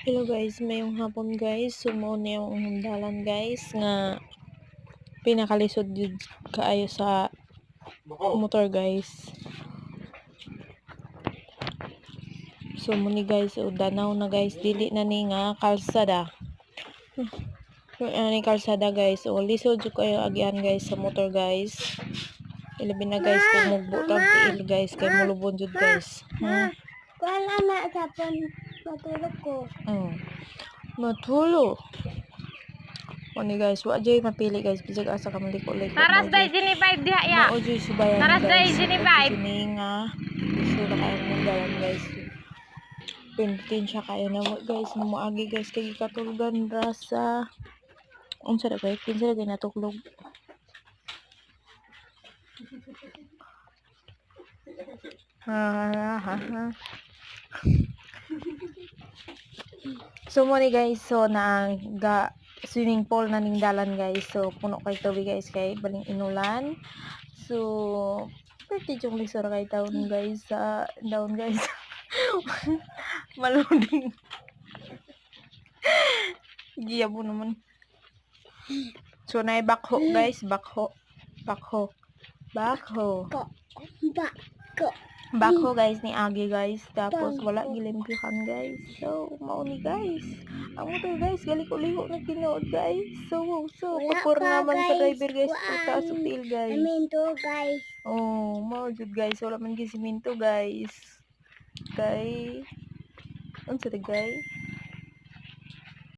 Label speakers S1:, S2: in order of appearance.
S1: Hello guys, mayong hapon guys. Sumo na yung hundalan guys nga pinakalisod jud kaayo sa motor guys. So muni guys, danaw na guys, dili na ni nga kalsada. Ni kalsada guys. O lisod jud kayo agian guys sa motor guys. Ilabi na guys kung mugbutang tiil guys kay mulubon jud guys.
S2: Wala na sa matulog ko.
S1: Matulo. Oni guys, wa jay mapili guys bisag asa ka maliko-liko.
S3: Taras day Gini 5 diha ya.
S1: Mao jay subayan
S3: Taras day Gini 5.
S1: Kini nga gusto na kayo ng dalan guys. Pintin siya kayo na mo guys, na moagi guys kay katulugan rasa. Unsa ra guys, kinsa ra natuklog. So mo ni guys, so naga swimming pool na ning dalan guys. So puno kay tubig guys kay baling inulan. So pretty jong lisor kay taon guys sa down guys. Maluding. Giyabo naman. So na bakho guys, bakho. Bakho guys ni Agi guys. Tapos wala gilimpihan guys. So mao ni guys. Ang motor guys galiko-liko na tinuod guys. So pakor naman sa driver guys. Taas og tiil guys.
S2: Aminto guys.
S1: Oh, mao jud guys. Wala man gi semento guys. Kay unsa guys?